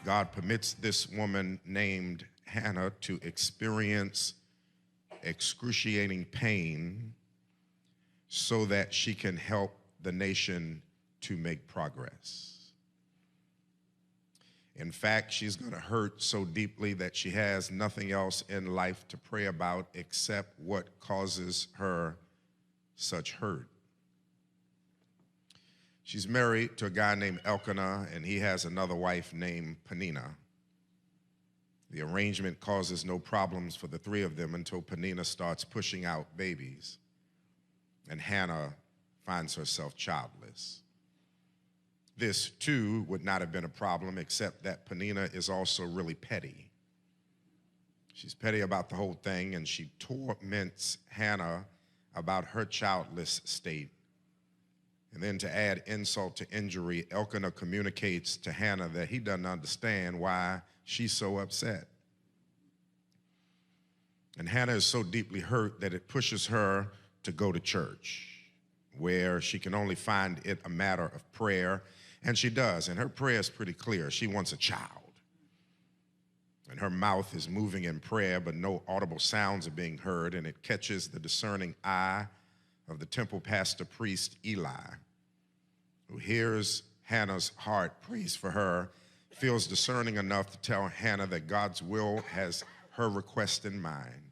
God permits this woman named Hannah to experience excruciating pain so that she can help the nation to make progress. In fact, she's going to hurt so deeply that she has nothing else in life to pray about except what causes her such hurt. She's married to a guy named Elkanah, and he has another wife named Peninnah. The arrangement causes no problems for the three of them until Peninnah starts pushing out babies, and Hannah finds herself childless. This, too, would not have been a problem, except that Peninnah is also really petty. She's petty about the whole thing, and she torments Hannah about her childless state. And then to add insult to injury, Elkanah communicates to Hannah that he doesn't understand why she's so upset. And Hannah is so deeply hurt that it pushes her to go to church, where she can only find it a matter of prayer. And she does, and her prayer is pretty clear. She wants a child. And her mouth is moving in prayer, but no audible sounds are being heard, and it catches the discerning eye of the temple pastor priest Eli, who hears Hannah's heart, prays for her, feels discerning enough to tell Hannah that God's will has her request in mind.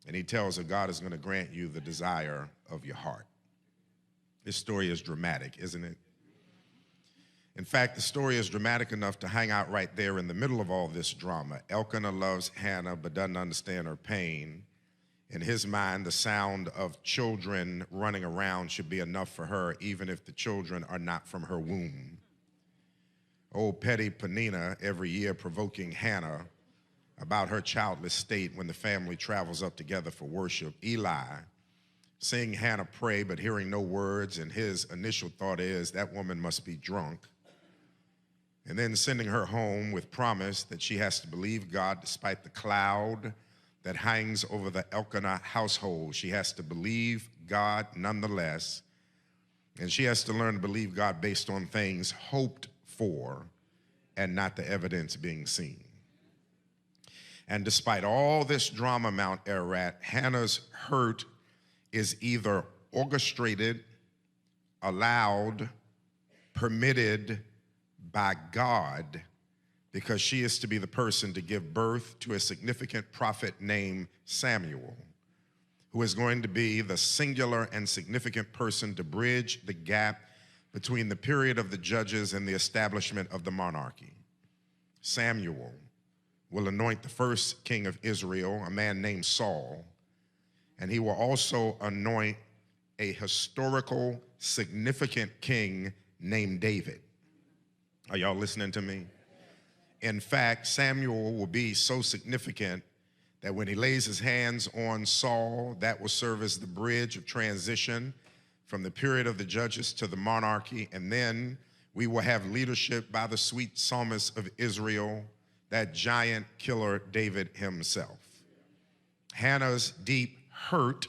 And he tells her God is going to grant you the desire of your heart. This story is dramatic, isn't it? In fact, the story is dramatic enough to hang out right there in the middle of all this drama. Elkanah loves Hannah but doesn't understand her pain. In his mind, the sound of children running around should be enough for her, even if the children are not from her womb. Old petty Peninnah every year provoking Hannah about her childless state when the family travels up together for worship. Eli, seeing Hannah pray but hearing no words, and his initial thought is that woman must be drunk. And then sending her home with promise that she has to believe God despite the cloud that hangs over the Elkanah household. She has to believe God nonetheless, and she has to learn to believe God based on things hoped for and not the evidence being seen. And despite all this drama, Mount Ararat, Hannah's hurt is either orchestrated, allowed, permitted by God, because she is to be the person to give birth to a significant prophet named Samuel, who is going to be the singular and significant person to bridge the gap between the period of the judges and the establishment of the monarchy. Samuel will anoint the first king of Israel, a man named Saul, and he will also anoint a historical, significant king named David. Are y'all listening to me? In fact, Samuel will be so significant that when he lays his hands on Saul, that will serve as the bridge of transition from the period of the judges to the monarchy. And then we will have leadership by the sweet psalmist of Israel, that giant killer David himself. Hannah's deep hurt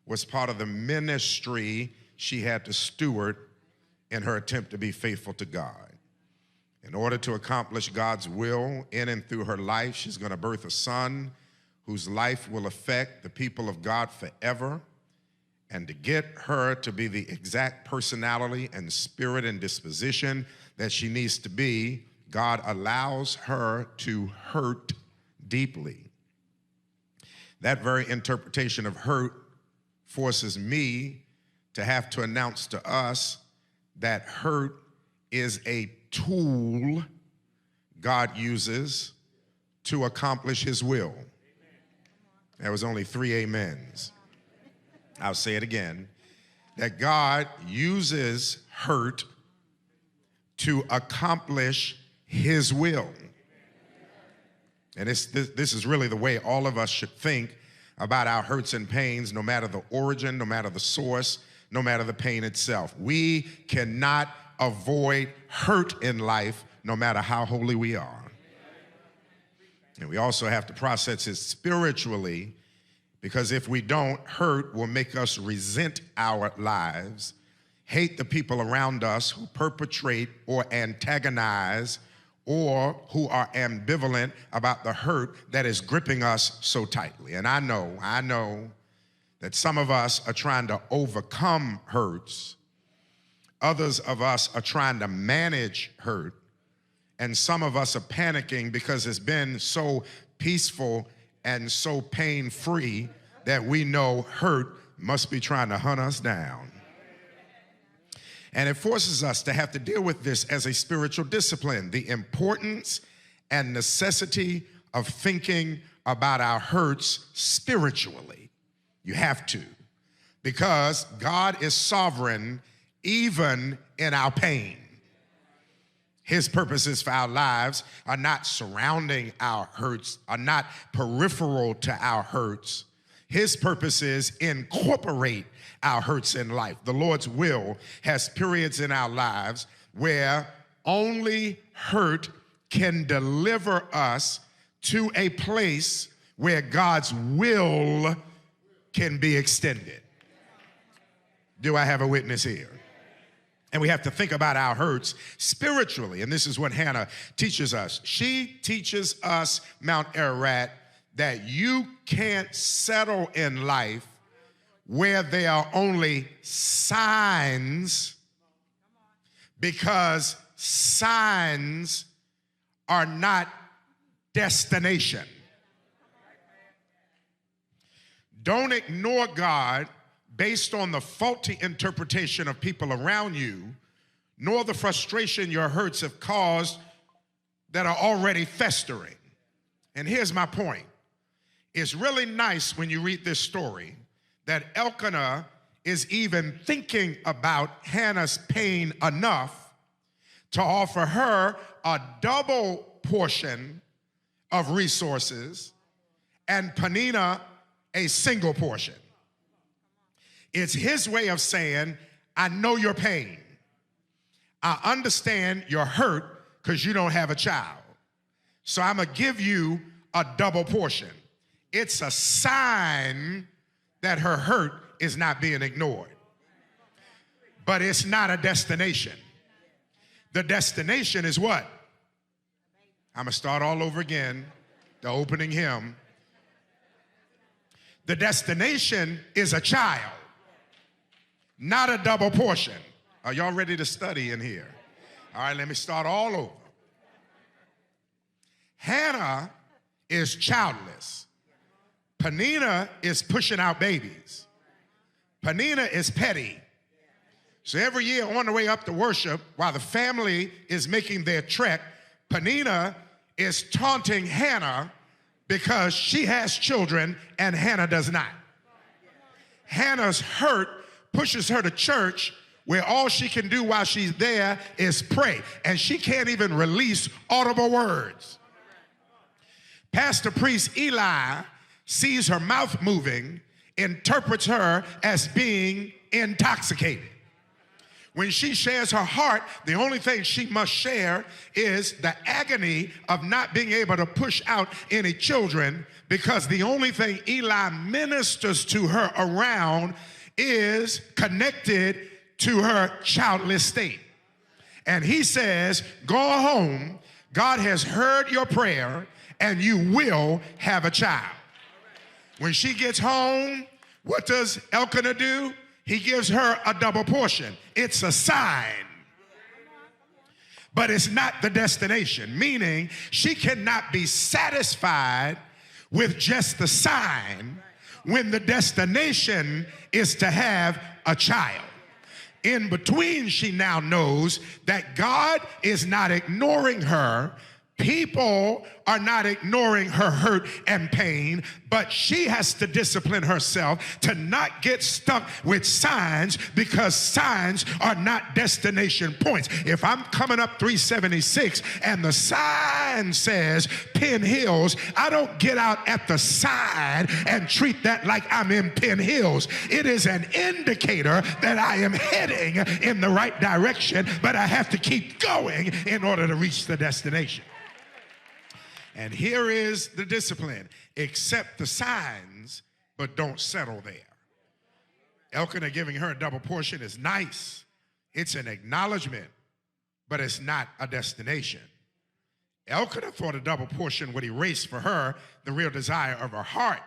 was part of the ministry she had to steward in her attempt to be faithful to God. In order to accomplish God's will in and through her life, she's going to birth a son whose life will affect the people of God forever. And to get her to be the exact personality and spirit and disposition that she needs to be, God allows her to hurt deeply. That very interpretation of hurt forces me to have to announce to us that hurt is a tool God uses to accomplish his will. There was only 3 amens. I'll say it again. That God uses hurt to accomplish his will. And this is really the way all of us should think about our hurts and pains, no matter the origin, no matter the source, no matter the pain itself. We cannot avoid hurt in life, no matter how holy we are. And we also have to process it spiritually, because if we don't, hurt will make us resent our lives, hate the people around us who perpetrate or antagonize or who are ambivalent about the hurt that is gripping us so tightly. And I know that some of us are trying to overcome hurts. Others of us are trying to manage hurt. And some of us are panicking because it's been so peaceful and so pain-free that we know hurt must be trying to hunt us down. And it forces us to have to deal with this as a spiritual discipline, the importance and necessity of thinking about our hurts spiritually. You have to, because God is sovereign even in our pain. His purposes for our lives are not surrounding our hurts, are not peripheral to our hurts. His purposes incorporate our hurts in life. The Lord's will has periods in our lives where only hurt can deliver us to a place where God's will can be extended. Do I have a witness here? And we have to think about our hurts spiritually. And this is what Hannah teaches us. She teaches us, Mount Ararat, that you can't settle in life where there are only signs, because signs are not destination. Don't ignore God based on the faulty interpretation of people around you, nor the frustration your hurts have caused that are already festering. And here's my point. It's really nice when you read this story that Elkanah is even thinking about Hannah's pain enough to offer her a double portion of resources and Peninnah a single portion. It's his way of saying, I know your pain. I understand your hurt because you don't have a child. So I'm going to give you a double portion. It's a sign that her hurt is not being ignored. But it's not a destination. The destination is what? I'm going to start all over again, the opening hymn. The destination is a child, not a double portion. Are y'all ready to study in here? All right, let me start all over. Hannah is childless. Peninnah is pushing out babies. Peninnah is petty. So every year on the way up to worship, while the family is making their trek, Peninnah is taunting Hannah because she has children and Hannah does not. Hannah's hurt pushes her to church where all she can do while she's there is pray, and she can't even release audible words. Pastor priest Eli sees her mouth moving, interprets her as being intoxicated. When she shares her heart, the only thing she must share is the agony of not being able to push out any children, because the only thing Eli ministers to her around is connected to her childless state. And he says, go home, God has heard your prayer, and you will have a child. When she gets home, what does Elkanah do? He gives her a double portion. It's a sign, but it's not the destination, meaning she cannot be satisfied with just the sign when the destination is to have a child. In between, she now knows that God is not ignoring her. People are not ignoring her hurt and pain, but she has to discipline herself to not get stuck with signs, because signs are not destination points. If I'm coming up 376 and the sign says Penn Hills, I don't get out at the sign and treat that like I'm in Penn Hills. It is an indicator that I am heading in the right direction, but I have to keep going in order to reach the destination. And here is the discipline. Accept the signs, but don't settle there. Elkanah giving her a double portion is nice. It's an acknowledgement, but it's not a destination. Elkanah thought a double portion would erase for her the real desire of her heart,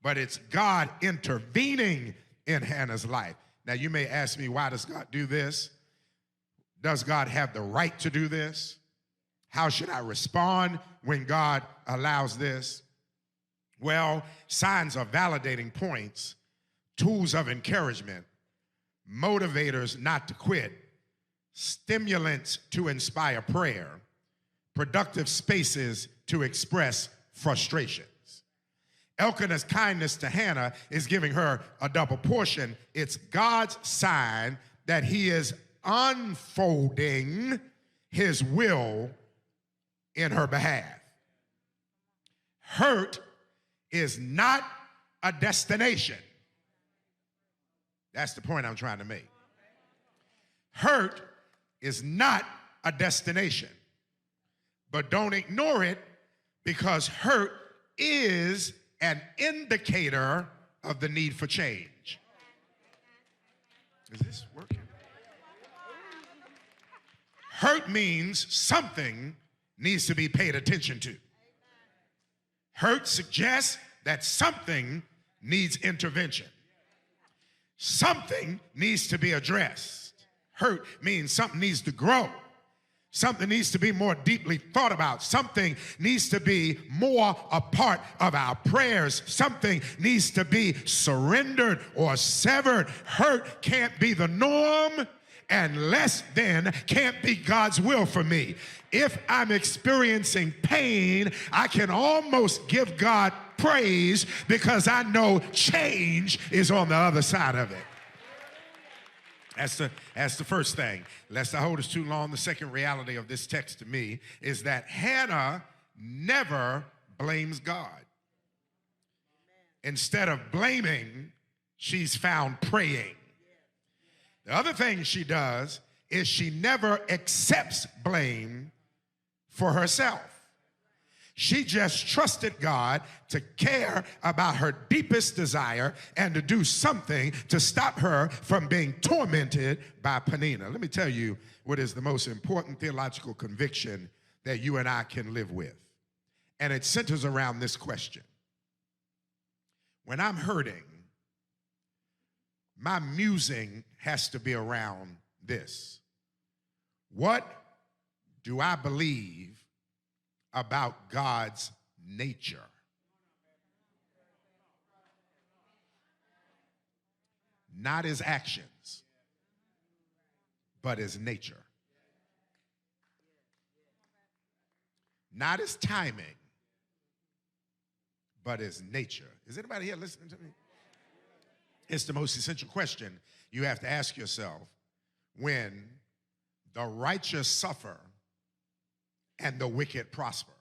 but it's God intervening in Hannah's life. Now, you may ask me, why does God do this? Does God have the right to do this? How should I respond when God allows this? Well, signs are validating points, tools of encouragement, motivators not to quit, stimulants to inspire prayer, productive spaces to express frustrations. Elkanah's kindness to Hannah is giving her a double portion. It's God's sign that He is unfolding His will in her behalf. Hurt is not a destination. That's the point I'm trying to make. Hurt is not a destination. But don't ignore it, because hurt is an indicator of the need for change. Is this working? Hurt means something needs to be paid attention to. Hurt suggests that something needs intervention. Something needs to be addressed. Hurt means something needs to grow. Something needs to be more deeply thought about. Something needs to be more a part of our prayers. Something needs to be surrendered or severed. Hurt can't be the norm, and less than can't be God's will for me. If I'm experiencing pain, I can almost give God praise because I know change is on the other side of it. That's the first thing. Lest I hold us too long, the second reality of this text to me is that Hannah never blames God. Instead of blaming, she's found praying. The other thing she does is she never accepts blame for herself. She just trusted God to care about her deepest desire and to do something to stop her from being tormented by Peninnah. Let me tell you what is the most important theological conviction that you and I can live with. And it centers around this question. When I'm hurting, my musing has to be around this. What do I believe about God's nature? Not His actions, but His nature. Not His timing, but His nature. Is anybody here listening to me? It's the most essential question you have to ask yourself when the righteous suffer and the wicked prosper.